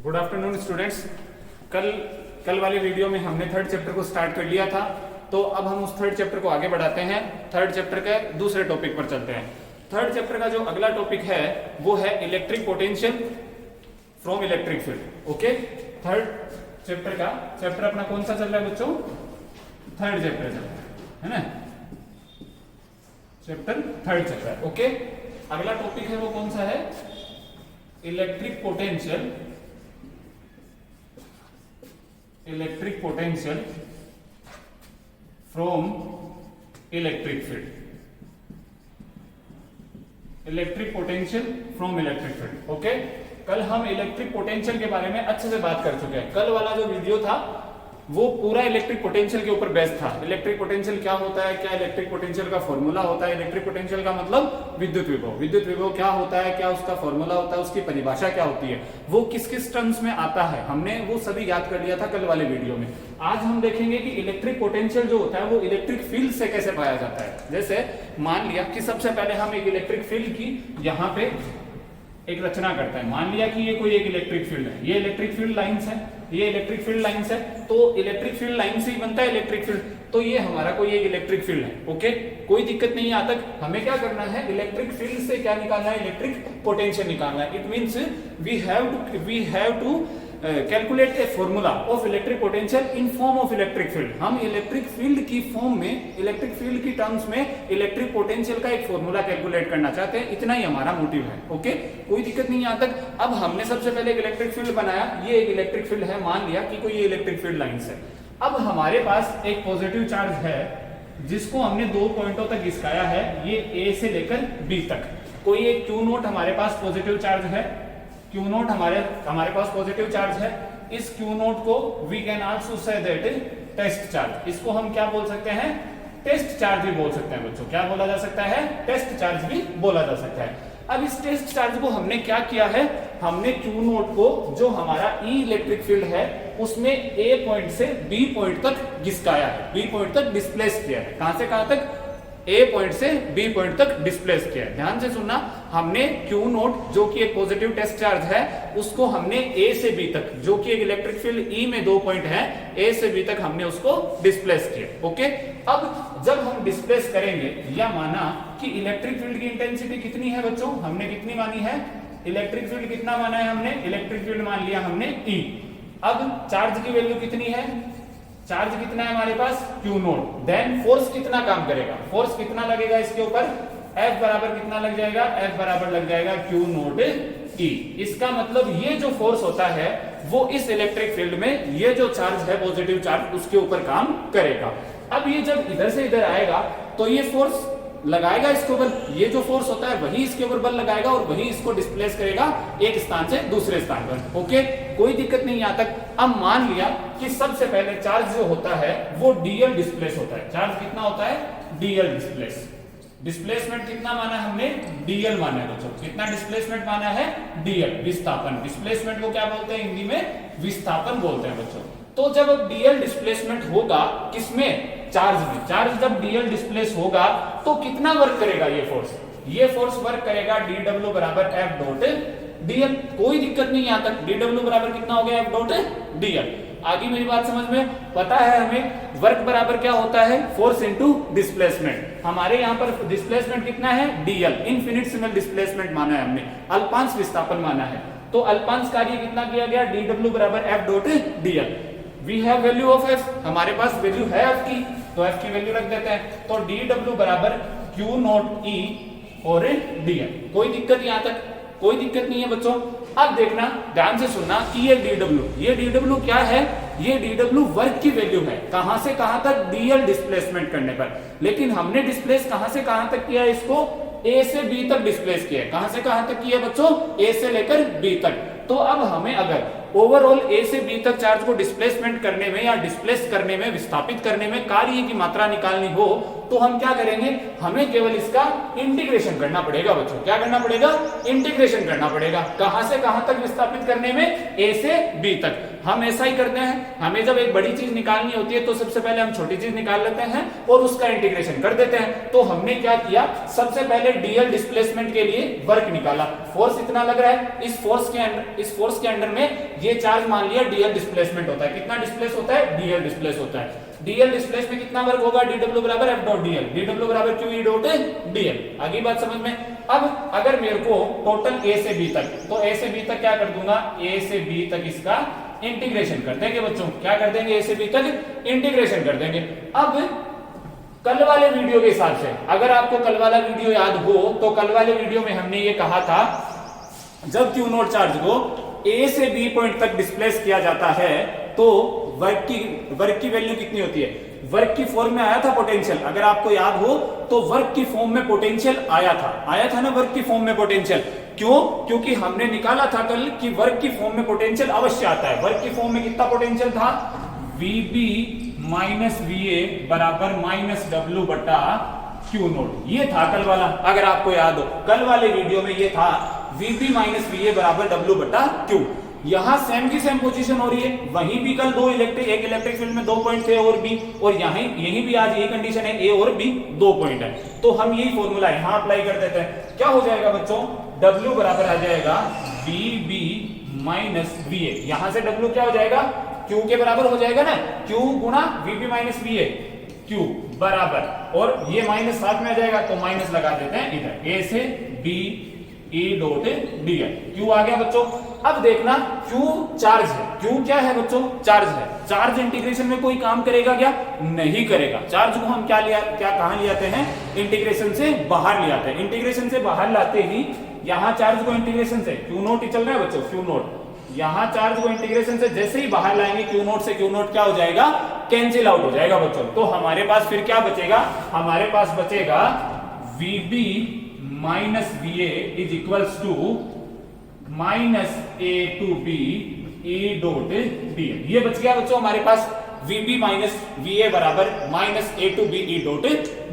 Good afternoon students. कल वाले video में हमने थर्ड चैप्टर को स्टार्ट कर लिया था, तो अब हम उस थर्ड चैप्टर को आगे बढ़ाते हैं। थर्ड चैप्टर के दूसरे टॉपिक पर चलते हैं। थर्ड चैप्टर का जो अगला टॉपिक है वो है electric potential from electric field. Okay, third chapter का चैप्टर अपना कौन सा चल रहा है बच्चों? थर्ड चैप्टर चल रहा है ना, चैप्टर थर्ड चल रहा है। ओके, अगला टॉपिक है वो कौन सा है? Electric potential from electric field. Electric potential from electric field. Okay, कल हम इलेक्ट्रिक पोटेंशियल के बारे में अच्छे से बात कर चुके हैं। कल वाला जो वीडियो था वो पूरा इलेक्ट्रिक पोटेंशियल के ऊपर बेस्ड था। इलेक्ट्रिक पोटेंशियल क्या होता है, क्या इलेक्ट्रिक पोटेंशियल का फॉर्मूला होता है, इलेक्ट्रिक पोटेंशियल का मतलब विद्युत विभव, विद्युत विभव क्या होता है, क्या उसका फॉर्मूला होता है, उसकी परिभाषा क्या होती है, वो किस किस टर्म्स में आता है, हमने वो सभी याद कर लिया था कल वाले वीडियो में। आज हम देखेंगे कि इलेक्ट्रिक पोटेंशियल जो होता है वो इलेक्ट्रिक फील्ड से कैसे पाया जाता है। जैसे मान लिया कि सबसे पहले हम एक इलेक्ट्रिक फील्ड की यहाँ पे एक रचना करता है। मान लिया कि ये कोई एक इलेक्ट्रिक फील्ड है, ये इलेक्ट्रिक फील्ड लाइंस है, ये इलेक्ट्रिक फील्ड लाइंस है, तो इलेक्ट्रिक फील्ड लाइन से ही बनता है इलेक्ट्रिक फील्ड। तो ये हमारा कोई एक इलेक्ट्रिक फील्ड है। ओके, कोई दिक्कत नहीं है। आज तक हमें क्या करना है, इलेक्ट्रिक फील्ड से क्या निकालना है, इलेक्ट्रिक पोटेंशियल निकालना है। It means we have to calculate a formula of electric potential in form of electric field. हम इलेक्ट्रिक फील्ड की फॉर्म में, इलेक्ट्रिक फील्ड की टर्म्स में इलेक्ट्रिक पोटेंशियल का एक फॉर्मूला कैलकुलेट करना चाहते हैं। इतना ही हमारा मोटिव है। ओके, कोई दिक्कत नहीं यहाँ तक। अब हमने सबसे पहले एक इलेक्ट्रिक फील्ड बनाया, ये एक इलेक्ट्रिक फील्ड है, मान लिया कि कोई ये इलेक्ट्रिक फील्ड लाइंस है। अब हमारे पास एक पॉजिटिव चार्ज है जिसको हमने दो पॉइंटों तक खिसकाया है, ये ए से लेकर बी तक। कोई एक क्यू नोट हमारे पास पॉजिटिव चार्ज है, क्यू नोट हमारे पास पॉजिटिव चार्ज है। इस क्यू नोट को we can also say that test charge. इसको हम क्या बोल सकते हैं? टेस्ट चार्ज भी बोल सकते हैं बच्चों। क्या बोला जा सकता है? टेस्ट चार्ज भी बोला जा सकता है। अब इस टेस्ट चार्ज को हमने क्या किया है, हमने क्यू नोट को जो हमारा ई इलेक्ट्रिक फील्ड है उसमें ए पॉइंट से बी पॉइंट तक घिसकाया है, बी पॉइंट तक डिस्प्लेस किया है। कहां से कहां तक? ए पॉइंट से बी पॉइंट तक डिस्प्लेस किया है। ध्यान से सुनना, हमने क्यू नोट जो कि एक पॉजिटिव टेस्ट चार्ज है उसको हमने ए से बी तक, जो कि एक इलेक्ट्रिक फील्ड ई में दो पॉइंट है, ए से बी तक हमने उसको डिस्प्लेस किया। ओके, अब जब हम डिस्प्लेस करेंगे या माना कि इलेक्ट्रिक फील्ड की इंटेंसिटी कितनी है बच्चों, हमने कितनी मानी है? इलेक्ट्रिक फील्ड कितना माना है हमने? इलेक्ट्रिक फील्ड मान लिया हमने ई। अब चार्ज की वैल्यू कितनी है? चार्ज कितना है हमारे पास? Q naught. देन फोर्स कितना काम करेगा, फोर्स कितना लगेगा इसके ऊपर? F बराबर कितना लग जाएगा? F बराबर लग जाएगा क्यू नोट E। इसका मतलब ये जो फोर्स होता है वो इस इलेक्ट्रिक फील्ड में ये जो चार्ज है पॉजिटिव चार्ज उसके ऊपर काम करेगा। अब ये जब इधर से इधर आएगा तो ये फोर्स लगाएगा इसके ऊपर, ये जो फोर्स होता है वही इसके ऊपर बल लगाएगा और वही इसको डिस्प्लेस करेगा एक स्थान से दूसरे स्थान पर। ओके, कोई दिक्कत नहीं यहां तक। अब मान लिया कि सबसे पहले चार्ज जो होता है वो डीएल डिस्प्लेस होता है। चार्ज कितना होता है? DL displace. डिस्प्लेसमेंट कितना माना है हमने? डीएल माना है बच्चों। कितना डिस्प्लेसमेंट माना है? डीएल, विस्थापन। डिस्प्लेसमेंट को क्या बोलते हैं हिंदी में? विस्थापन बोलते हैं बच्चों। तो जब डीएल डिस्प्लेसमेंट होगा किसमें? चार्ज में। चार्ज जब डीएल डिस्प्लेस होगा तो कितना वर्क करेगा ये फोर्स? ये फोर्स वर्क करेगा डीडब्ल्यू बराबर एफ डॉट डीएल। कोई दिक्कत नहीं यहां तक। डीडब्ल्यू बराबर कितना हो गया? F dot DL. आगे मेरी बात समझ में पता है हमें? वर्क बराबर क्या होता है? Force into displacement. हमारे यहां पर डिस्प्लेसमेंट कितना है? डीएल, इनफिनिटेसिमल डिस्प्लेसमेंट माना है हमने, अल्पांश विस्थापन माना है। तो अल्पांश कार्य कितना किया गया? डीडब्ल्यू बराबर F dot DL. We have value of F, हमारे पास वैल्यू है एफ की, तो एफ की वैल्यू रख देते हैं। तो डीडब्ल्यू बराबर क्यू नॉट ई और डीएल। कोई दिक्कत यहां तक? कोई दिक्कत नहीं है बच्चों। अब देखना, ध्यान से सुनना कि ये डीडब्ल्यू क्या है? ये डीडब्ल्यू वर्क की वैल्यू है। कहां से कहां तक? डीएल डिस्प्लेसमेंट करने पर। लेकिन हमने डिस्प्लेस कहां से कहां तक किया? इसको ए से बी तक डिस्प्लेस किया है। कहां से कहां तक किया बच्चों? ए से लेकर बी तक। तो अब हमें अगर ओवरऑल ए से बी तक चार्ज को डिस्प्लेसमेंट करने में या डिस्प्लेस करने में, विस्थापित करने में कार्य की मात्रा निकालनी हो तो हम क्या करेंगे? हमें केवल इसका इंटीग्रेशन करना पड़ेगा बच्चों। क्या करना पड़ेगा? इंटीग्रेशन करना पड़ेगा। कहां से कहां तक विस्थापित करने में? ए से बी तक। हम ऐसा ही करते हैं। हमें जब एक बड़ी चीज निकालनी होती है तो सबसे पहले हम छोटी चीज निकाल लेते हैं और उसका इंटीग्रेशन कर देते हैं। तो हमने क्या किया? सबसे पहले डीएल डिस्प्लेसमेंट के लिए वर्क निकाला। फोर्स इतना लग रहा है, इस फोर्स के अंडर में ये चार्ज मान लिया डीएल डिस्प्लेसमेंट होता है। कितना डिस्प्लेस होता है? डीएल डिस्प्लेस होता है। डीएल डिस्प्लेस में कितना वर्क होगा? dw बराबर f डॉट डीएल, dw बराबर q e डॉट डीएल। आगे बात समझ में। अब अगर मेरे को टोटल a से b तक, तो a से b तक क्या कर दूंगा? a से b तक इसका इंटीग्रेशन कर देंगे बच्चों। क्या कर देंगे? a से b तक इंटीग्रेशन कर देंगे। अब कल वाले वीडियो के हिसाब से, अगर आपको कल वाला वीडियो याद हो, तो कल वाले वीडियो में हमने ये कहा था जब क्यू नोट चार्ज को a से b पॉइंट तक डिस्प्लेस किया जाता है तो वर्क की वैल्यू कितनी होती है? वर्क की फॉर्म में आया था पोटेंशियल, अगर आपको याद हो तो वर्क की फॉर्म में पोटेंशियल आया था ना वर्क की फॉर्म में पोटेंशियल। क्यों? क्योंकि हमने निकाला था कल कि वर्क की फॉर्म में पोटेंशियल अवश्य आता है। वर्क की फॉर्म में कितना पोटेंशियल था? VB माइनस VA बराबर माइनस W बटा क्यू नोट। ये था कल वाला, अगर आपको याद हो कल वाले वीडियो में ये था VB माइनस VA बराबर W बटा Q। यहां सेम की सेम पोजीशन हो रही है, वहीं भी कल एक इलेक्ट्रिक फील्ड में 2 पॉइंट थे और बी, और यहीं भी आज यही कंडीशन है, ए और बी 2 पॉइंट है। तो हम यही फॉर्मूला यहां अप्लाई कर देते हैं। क्या हो जाएगा बच्चों? W बराबर आ जाएगा VB माइनस VA। यहां से W क्या हो जाएगा? Q के बराबर हो जाएगा ना, Q गुना VB माइनस VA, Q बराबर, और ये माइनस साथ में आ जाएगा तो माइनस लगा देते हैं इधर, A से B E dot dl। Q आ गया बच्चों। अब देखना Q चार्ज है। Q क्या है बच्चों? चार्ज है। चार्ज इंटीग्रेशन में कोई काम करेगा क्या? नहीं करेगा। चार्ज को हम कहां ले आते हैं? इंटीग्रेशन से बाहर ले आते हैं। इंटीग्रेशन से बाहर लाते ही यहां चार्ज को इंटीग्रेशन से Q नोट ही चल रहा है बच्चों, Q नोट। यहां चार्ज को इंटीग्रेशन से जैसे ही बाहर लाएंगे Q नोट से, Q नोट क्या हो जाएगा? कैंसिल आउट हो जाएगा बच्चों। तो हमारे पास फिर क्या बचेगा? हमारे पास बचेगा VB minus VA is equals to minus A to B E dot dl। ये बच गया बच्चों हमारे पास VB माइनस VA बराबर minus A to B E dot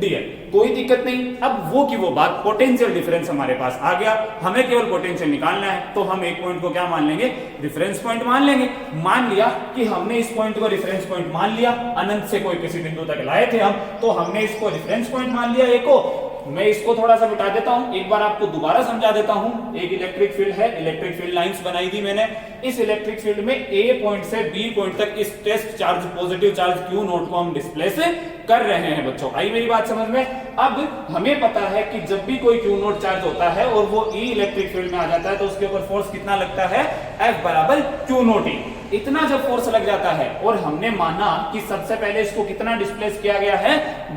dl। कोई दिक्कत नहीं। अब वो की वो बात, पोटेंशियल डिफरेंस हमारे पास आ गया, हमें केवल पोटेंशियल निकालना है। तो हम एक पॉइंट को क्या मान लेंगे? रेफरेंस पॉइंट मान लेंगे। मान लिया कि हमने इस पॉइंट को रेफरेंस पॉइंट मान लिया, अनंत से कोई किसी बिंदु तक लाए थे हम, तो हमने इसको रेफरेंस पॉइंट मान लिया। एक को मैं इसको थोड़ा सा मिटा देता हूं, एक बार आपको दोबारा समझा देता हूं। एक इलेक्ट्रिक फील्ड है, इलेक्ट्रिक फील्ड लाइंस बनाई थी मैंने। इस इलेक्ट्रिक फील्ड में A पॉइंट से B पॉइंट तक इस test charge, positive charge Q naught को हम डिस्प्लेस कर रहे हैं बच्चों। आई मेरी बात समझ में? अब हमें पता है कि जब भी कोई Q नोट चार्ज होता है और वो E इलेक्ट्रिक फील्ड में आ जाता है तो उसके ऊपर फोर्स कितना लगता है? F बराबर Q नोट E। इतना जब फोर्स लग जाता है, और हमने माना कि सबसे पहले इसको कितना डिस्प्लेस किया गया है?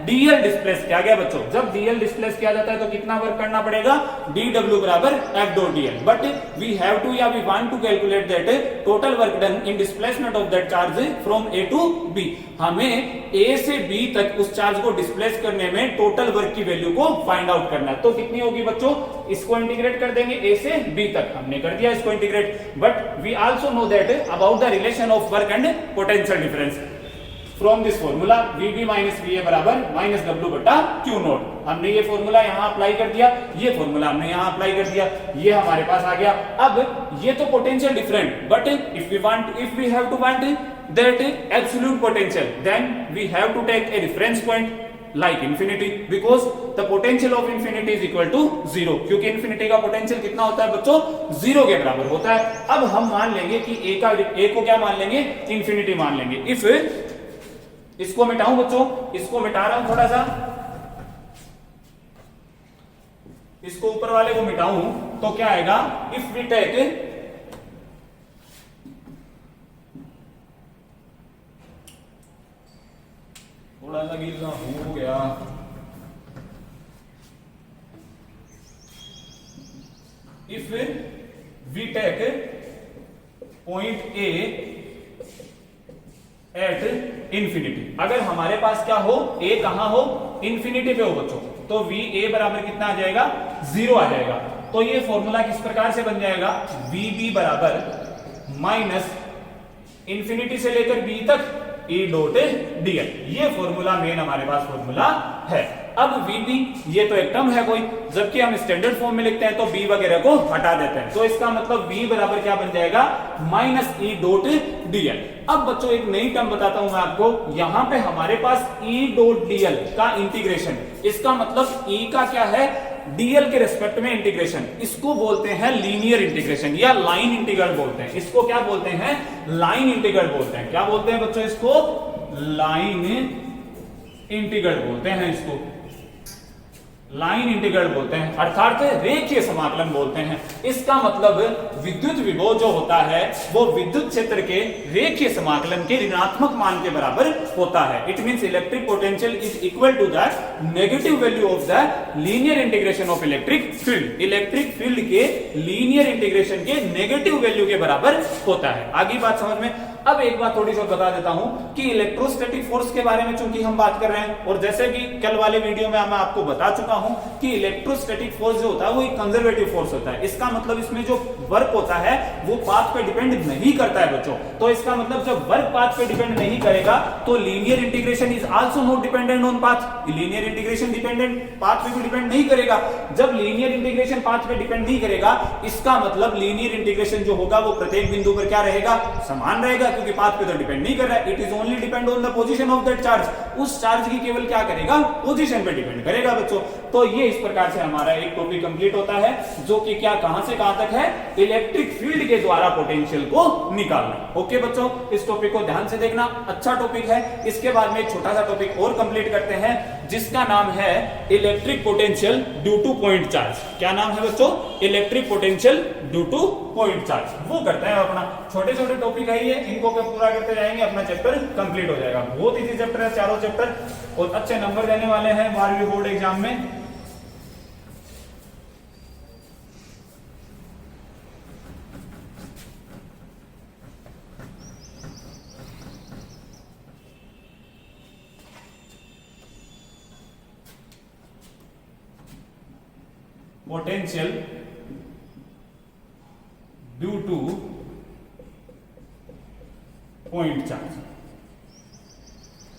डीएल डिस्प्लेस किया गया बच्चों। जब डीएल डिस्प्लेस किया जाता है तो कितना वर्क करना पड़ेगा? dw बराबर f dot dl। But we have to या we want to calculate that total work done in displacement of that charge from A to B। हमें A से B तक उस चार्ज को डिस्प्लेस करने में टोटल वर्क की वैल्यू को फाइंड आउट करना है। तो कितनी होगी बच्चों? इसको इंटीग्रेट कर देंगे A से B तक, हमने कर दिया इसको integrate. But we also know that about the relation of work and potential difference from this formula VB minus VA बराबर माइनस W बटा Q नोट। हमने ये फॉर्मूला यहां अप्लाई कर दिया, ये फॉर्मूला हमने यहां अप्लाई कर दिया, ये हमारे पास आ गया। अब ये तो potential different, but if we have to want that absolute potential, then we have to take a reference point like infinity, because the potential of infinity is equal to 0। क्योंकि infinity का पोटेंशियल कितना होता है बच्चों? 0 के बराबर होता है। अब हम मान लेंगे कि A को क्या मान लेंगे? इंफिनिटी मान लेंगे। इफ इसको मिटाऊं बच्चों, इसको मिटा रहा हूं थोड़ा सा, इसको ऊपर वाले को मिटाऊं तो क्या आएगा? इफ वी टेक थोड़ा सा गिरना हो गया, if we take point A at infinity, अगर हमारे पास क्या हो? A कहां हो? इंफिनिटी पे हो बच्चों, तो VA बराबर कितना आ जाएगा? 0 आ जाएगा। तो ये फॉर्मूला किस प्रकार से बन जाएगा? VB बराबर माइनस इंफिनिटी से लेकर B तक E डॉट dl। ये फॉर्मूला मेन हमारे पास फॉर्मूला है। अब VB ये तो एक टर्म है कोई, जबकि हम स्टैंडर्ड फॉर्म में लिखते हैं तो B वगैरह को हटा देते हैं, तो इसका मतलब V बराबर क्या बन जाएगा? Minus E dot dl। अब बच्चों एक नई टर्म बताता हूं मैं आपको, यहां पे हमारे पास E डॉट dl का इंटीग्रेशन, इसका मतलब E का क्या है? डीएल के रेस्पेक्ट में इंटीग्रेशन, इसको बोलते हैं लीनियर इंटीग्रेशन या लाइन इंटीग्रल बोलते हैं। इसको क्या बोलते हैं? लाइन इंटीग्रल बोलते हैं। क्या बोलते हैं बच्चों? इसको लाइन इंटीग्रल बोलते हैं। इसको लाइन इंटीग्रल बोलते हैं, अर्थात रेखीय समाकलन बोलते हैं। इसका मतलब विद्युत विभव जो होता है वो विद्युत क्षेत्र के रेखीय समाकलन के ऋणात्मक मान के बराबर होता है। It means electric potential is equal to the negative value of the linear integration of electric field. Electric field के लीनियर इंटीग्रेशन के नेगेटिव वैल्यू के बराबर होता है। आगे बात समझ में। अब एक बात थोड़ी सी बता देता हूं कि इलेक्ट्रोस्टैटिक फोर्स के बारे में चूंकि हम बात कर रहे हैं, और जैसे कि कल वाले वीडियो में मैं आपको बता चुका हूं कि इलेक्ट्रोस्टैटिक फोर्स जो होता है वो एक कंजर्वेटिव फोर्स होता है। इसका मतलब इसमें जो वर्क होता है वो पाथ पे डिपेंड नहीं करता है बच्चों। तो इसका मतलब जब वर्क पाथ पे डिपेंड नहीं करेगा तो linear integration is also not dependent on path. Linear integration dependent path पे भी डिपेंड नहीं करेगा। जब लीनियर इंटीग्रेशन पाथ पे डिपेंड नहीं करेगा, इसका मतलब लीनियर इंटीग्रेशन जो होगा वो प्रत्येक बिंदु पर क्या रहेगा? समान रहेगा, क्योंकि पाथ पे तो डिपेंड नहीं कर रहा है। It is only depend on the position of that charge. उस चार्ज की केवल क्या करेगा? पोजीशन पे डिपेंड करेगा बच्चों। तो ये इस प्रकार से हमारा एक टॉपिक कंप्लीट होता है, जो कि क्या कहां से कहां तक है? इलेक्ट्रिक फील्ड के द्वारा पोटेंशियल को निकालना। ओके बच्चों, इस टॉपिक को ध्यान से देखना, अच्छा टॉपिक है। इसके बाद में एक छोटा सा टॉपिक और कंप्लीट करते हैं जिसका नाम है electric potential due two point charge. क्या नाम है बच्चों? Electric potential due two point charge. वो करते हैं अपना। छोटे छोटे टॉपिक है ये, इनको पूरा करते जाएंगे, अपना चैप्टर कंप्लीट हो जाएगा। बहुत इजी चैप्टर है, चारों चैप्टर, और अच्छे नंबर देने वाले हैं 12वीं बोर्ड एग्जाम में। Potential due two point charge.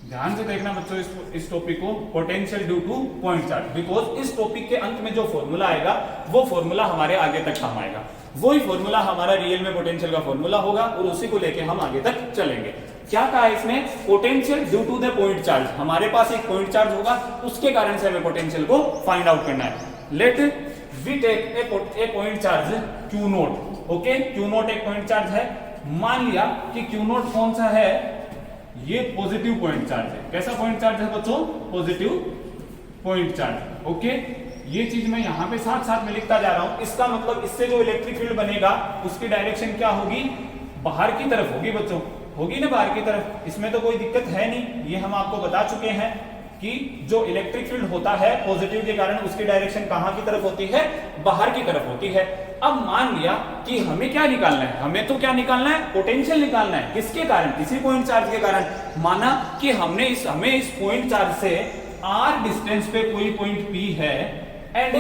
ध्यान से देखना बच्चों इस टॉपिक को, potential due two point charge, because इस टॉपिक के अंत में जो फॉर्मूला आएगा वो फॉर्मूला हमारे आगे तक काम आएगा। वही फॉर्मूला हमारा रियल में पोटेंशियल का फॉर्मूला होगा और उसी को लेके हम आगे तक चलेंगे। क्या कहा है इसमें? Potential due to the point charge. हमारे पास एक पॉइंट चार्ज होगा, उसके कारण से हमें पोटेंशियल को फाइंड आउट करना है। Let we take a point charge Q naught. Okay, Q naught एक पॉइंट चार्ज है। मान लिया कि Q नोट कौन सा है? ये पॉजिटिव पॉइंट चार्ज है। कैसा पॉइंट चार्ज है बच्चों? Positive point charge. ओके, ये चीज मैं यहां पे साथ साथ में लिखता जा रहा हूं। इसका मतलब इससे जो इलेक्ट्रिक फील्ड बनेगा उसकी डायरेक्शन क्या होगी? बाहर की तरफ होगी बच्चों, होगी ना बाहर की तरफ। इसमें तो कोई दिक्कत है नहीं, ये हम आपको बता चुके हैं कि जो इलेक्ट्रिक फील्ड होता है पॉजिटिव के कारण उसकी डायरेक्शन कहां की तरफ होती है? बाहर की तरफ होती है। अब मान लिया कि हमें क्या निकालना है? हमें तो क्या निकालना है? पोटेंशियल निकालना है। किसके कारण? किसी पॉइंट चार्ज के कारण। माना कि हमें इस पॉइंट चार्ज से r डिस्टेंस पे कोई पॉइंट P है एंड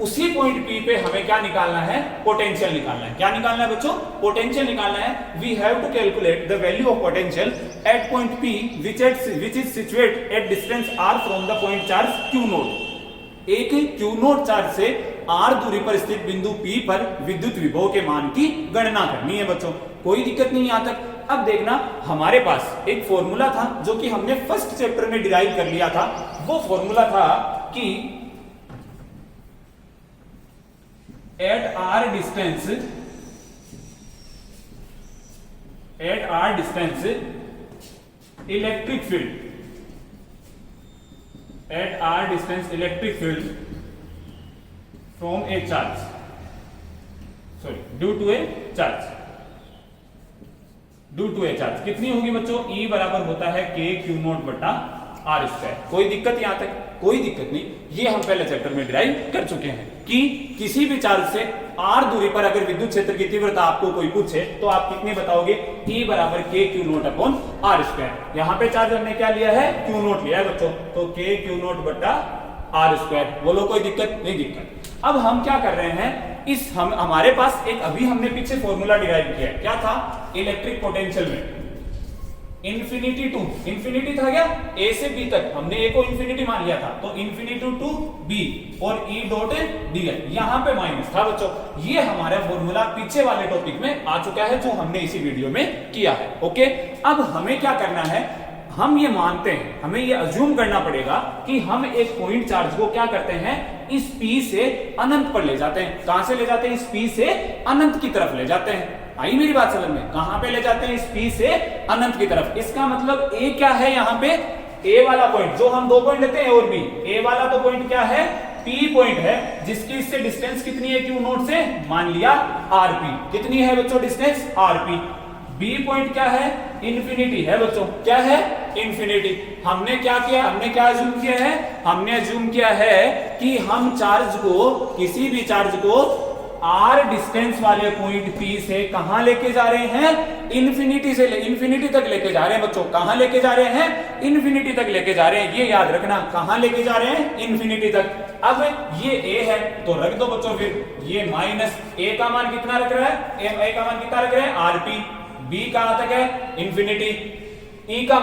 उसी पॉइंट P पे हमें क्या निकालना है? पोटेंशियल निकालना है। क्या निकालना है बच्चों? पोटेंशियल निकालना है। We have to calculate the value of potential at point P which is situated at distance r from the point charge Q naught. एक Q नोट चार्ज से r दूरी पर स्थित बिंदु P पर विद्युत विभव के मान की गणना करनी है बच्चों। कोई दिक्कत नहीं यहां तक। अब देखना, हमारे पास एक फॉर्मूला था जो कि हमने फर्स्ट चैप्टर में डिराइव कर लिया था। वो फॉर्मूला था कि at r distance electric field from a charge, due to a charge कितनी होगी बच्चों? E बराबर होता है k Q नोट बटा R स्क्वायर। कोई दिक्कत यहां तक? कोई दिक्कत नहीं। ये हम पहले चैप्टर में डिराइव कर चुके हैं कि किसी भी चार्ज से r दूरी पर अगर विद्युत क्षेत्र की तीव्रता आपको कोई पूछे तो आप कितनी बताओगे? E बराबर k Q naught upon R square. यहाँ पे चार्ज हमने क्या लिया है? Q नोट लिया है बच्चों, तो k Q नोट बटा R स्क्वायर। बोलो कोई दिक्कत? नहीं दिक्कत। अब हम क्या कर रहे हैं? हमारे पास एक अभी हमने पीछे फॉर्मूला डिराइव किया। क्या था? इलेक्ट्रिक पोटेंशियल में इंफिनिटी टू इंफिनिटी था क्या? ए से बी तक हमने ए को इंफिनिटी मान लिया था, तो इंफिनिटी टू बी और ई डॉट डीएल, यहां पे माइनस था बच्चों। ये हमारा फॉर्मूला पीछे वाले टॉपिक में आ चुका है जो हमने इसी वीडियो में किया है। ओके, अब हमें क्या करना है? हम ये मानते हैं, हमें ये अज्यूम करना पड़ेगा कि हम एक पॉइंट चार्ज को क्या करते हैं, इस P से अनंत पर ले जाते हैं। कहां से ले जाते हैं? इस P से अनंत की तरफ ले जाते हैं। आई मेरी बात समझ में? कहां पे ले जाते हैं? इस P से अनंत की तरफ। इसका मतलब A क्या है यहाँ पे? A वाला पॉइंट, जो हम दो पॉइंट लेते हैं और B, A वाला तो पॉइंट क्या है? P पॉइंट है, जिसकी इससे डिस्टेंस कितनी है Q नोट से? मान लिया RP। कितनी है बच्चों डिस्टेंस? RP। B पॉइंट क्या है? इंफिनिटी है बच्चों। क्या है? इंफिनिटी। हमने क्या किया? हमने क्या अज्यूम किया है? हमने अज्यूम किया है कि हम चार्ज को, किसी भी चार्ज को r डिस्टेंस वाले पॉइंट P से कहां लेके जा रहे हैं? इंफिनिटी से इंफिनिटी तक लेके जा रहे हैं बच्चों। कहां लेके जा रहे हैं? इंफिनिटी तक लेके जा रहे हैं। ये याद रखना, कहां लेके जा रहे हैं? इंफिनिटी तक। अब ये A है तो रख दो बच्चों, फिर ये माइनस A का मान कितना रख रहा है? A का मान कितना रख रहे हैं? RP। B कहां तक है? इंफिनिटी। E का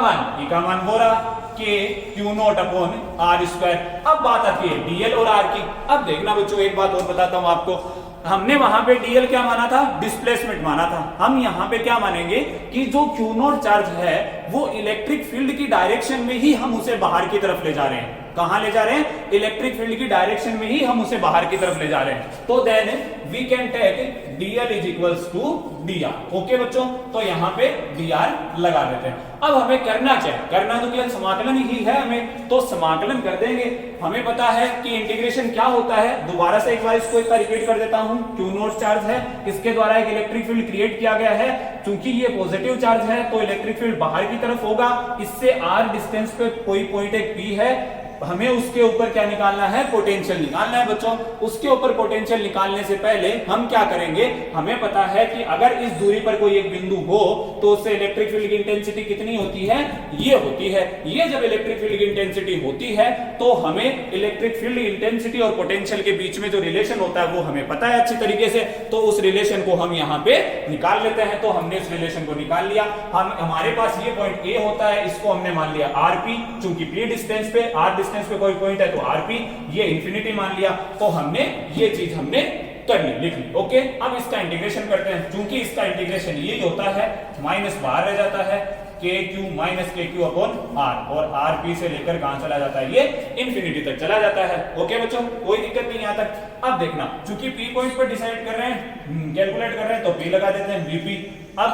मान हो रहा K Q not upon R square. अब बात आती है DL और R की। अब देखना बच्चों, एक बात और बताता हूं आपको। हमने वहां पे DL क्या माना था? डिस्प्लेसमेंट माना था। हम यहां पे क्या मानेंगे कि जो Q नॉट चार्ज है वो इलेक्ट्रिक फील्ड की डायरेक्शन में ही हम उसे बाहर की तरफ ले जा रहे हैं। कहां ले जा रहे हैं? इलेक्ट्रिक फील्ड की डायरेक्शन में ही हम उसे बाहर की तरफ ले जा रहे हैं। तो then we can take DL is equals to DR। Okay बच्चों, तो यहां पे DR लगा देते हैं। अब हमें करना क्या है? करना तो केवल समाकलन ही है हमें, तो समाकलन कर देंगे। हमें पता है कि इंटीग्रेशन क्या होता है। दोबारा से एक बार इसको एक बार रिपीट कर देता हूं। Q नॉट चार्ज है, इसके द्वारा एक इलेक्ट्रिक फील्ड क्रिएट किया गया है। क्योंकि ये पॉजिटिव चार्ज है तो इलेक्ट्रिक फील्ड बाहर की तरफ होगा। इससे R डिस्टेंस पे कोई पॉइंट एक P है, हमें उसके ऊपर क्या निकालना है? पोटेंशियल निकालना है बच्चों। उसके ऊपर पोटेंशियल निकालने से पहले हम क्या करेंगे? हमें पता है कि अगर इस दूरी पर कोई एक बिंदु हो तो उससे इलेक्ट्रिक फील्ड की इंटेंसिटी कितनी होती है? ये होती है। ये जब इलेक्ट्रिक फील्ड की इंटेंसिटी होती है तो हमें इलेक्ट्रिक फील्ड इंटेंसिटी और पोटेंशियल के बीच में जो रिलेशन होता है वो हमें पता है अच्छी तरीके से। तो उस रिलेशन को हम यहाँ पे निकाल लेते हैं। तो हमने इस रिलेशन को निकाल लिया। हमारे पास ये पॉइंट A होता है, इसको हमने मान लिया RP। चूंकि P डिस्टेंस पे, R डिस्टेंस पे कोई पॉइंट है तो RP, ये इंफिनिटी मान लिया। तो हमने ये चीज हमने कर ली, लिख ली। ओके, अब इसका इंटीग्रेशन करते हैं। चूंकि इसका इंटीग्रेशन ये होता है, माइनस बाहर रह जाता है, KQ minus KQ upon R, और RP से लेकर कहां चला जाता है? ये इंफिनिटी तक चला जाता है। ओके बच्चों, कोई दिक्कत नहीं यहां तक। अब देखना, चूंकि P पॉइंट पर डिसाइड कर रहे हैं, कैलकुलेट कर रहे हैं, तो P लगा देते हैं VP। अब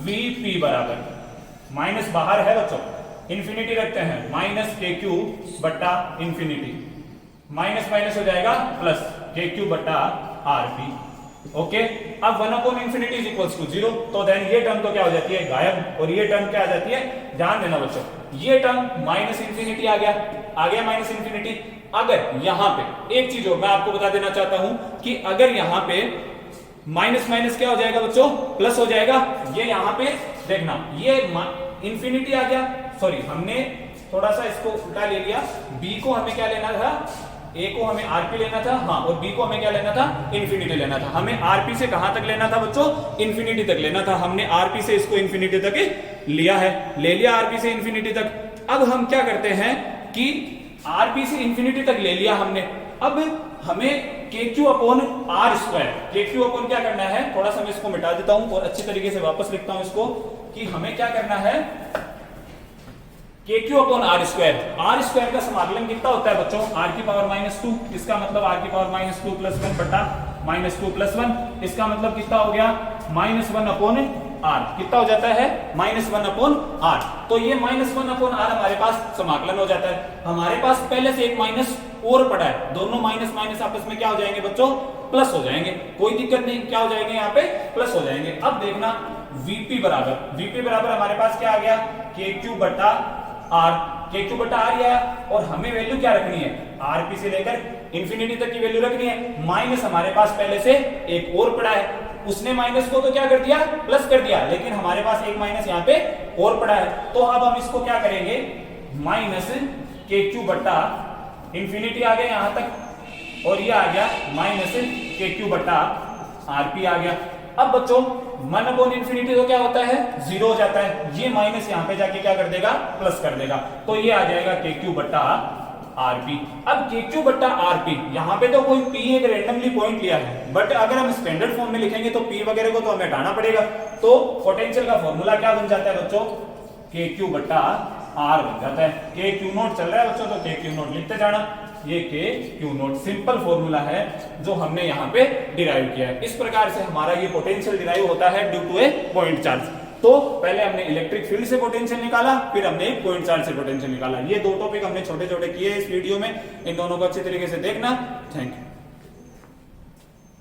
VP बराबर माइनस बाहर है बच्चों, इंफिनिटी रखते हैं, माइनस KQ बट्टा इंफिनिटी, माइनस माइनस हो जाएगा प्लस KQ बट्टा RP। ओके, अब 1 upon infinity is equals to 0। तो देन ये टर्म तो क्या हो जाती है? गायब। और ये टर्म क्या आ जाती है? ध्यान देना बच्चों, ये टर्म माइनस इंफिनिटी आ गया माइनस इंफिनिटी। अगर यहां पे एक चीज और मैं आपको बता देना चाहता हूं कि अगर यहां पे माइनस माइनस क्या हो जाएगा बच्चों? प्लस हो जाएगा। ये यहां पे देखना, ये इंफिनिटी आ गया, सॉरी हमने थोड़ा सा इसको उल्टा ले लिया। B को हमें क्या लेना था? A को हमें RP लेना था, हाँ, और B को हमें क्या लेना था? इंफिनिटी लेना था। हमें RP से कहां तक लेना था बच्चों? इंफिनिटी तक लेना था। हमने RP से इसको इंफिनिटी तक लिया है, ले लिया RP से इंफिनिटी तक। अब हम क्या करते हैं कि RP से इंफिनिटी तक ले लिया हमने। अब हमें KQ upon R square, KQ upon क्या करना है? थोड़ा सा मैं इसको मिटा देता हूं और अच्छी तरीके से वापस लिखता हूं इसको, कि हमें क्या करना है? KQ upon R square. R square का समाकलन कितना होता है बच्चों? R की पावर -2। इसका मतलब R की पावर -2 + 1 बटा -2 + 1। इसका मतलब कितना हो गया? -1 अपॉन R। कितना हो जाता है? -1 अपॉन R। तो ये -1 अपॉन R हमारे पास समाकलन हो जाता है। हमारे पास पहले से एक माइनस और पड़ा है, दोनों माइनस माइनस आपस में क्या हो जाएंगे बच्चों? प्लस हो जाएंगे। कोई दिक्कत नहीं, क्या हो जाएंगे यहाँ पे? प्लस हो जाएंगे। अब देखना, VP बराबर हमारे पास क्या आ गया? KQ बटा R। KQ बटा R आया, और हमें वैल्यू क्या रखनी है? RP से लेकर इंफिनिटी तक की वैल्यू रखनी है। माइनस हमारे पास पहले से एक और पड़ा है, उसने माइनस को तो क्या कर दिया? प्लस कर दिया, लेकिन हमारे पास एक माइनस यहाँ पे और पड़ा है। तो अब हम इसको क्या करेंगे? माइनस KQ बटा इंफिनिटी आ गया यहां तक, और ये आ गया माइनस KQ बटा RP आ गया। अब बच्चों 1 अपॉन इंफिनिटी तो क्या होता है? 0 हो जाता है। ये माइनस यहां पे जाके क्या कर देगा? प्लस कर देगा। तो ये आ जाएगा KQ बटा RP। अब KQ बटा RP, यहां पे तो कोई P एक रैंडमली पॉइंट लिया है, बट अगर हम स्टैंडर्ड फॉर्म में लिखेंगे तो P वगैरह को तो हमें हटाना पड़ेगा। तो पोटेंशियल का फॉर्मूला क्या बन जाता है बच्चों? KQ बटा आर बन जाता है। के क्यू नोट चल रहा है बच्चों, तो के क्यू नोट लिखते जाना, ये के क्यू नोट सिंपल फॉर्मूला है जो हमने यहाँ पे डिराइव किया है। इस प्रकार से हमारा ये पोटेंशियल डिराइव होता है due to a point charge. तो पहले हमने इलेक्ट्रिक फील्ड से पोटेंशियल निकाला, फिर हमने एक पॉइंट चार्ज से पोटेंशियल निकाला। ये दो टॉपिक हमने छोटे छोटे किए इस वीडियो में, इन दोनों को अच्छे तरीके से देखना। Thank you.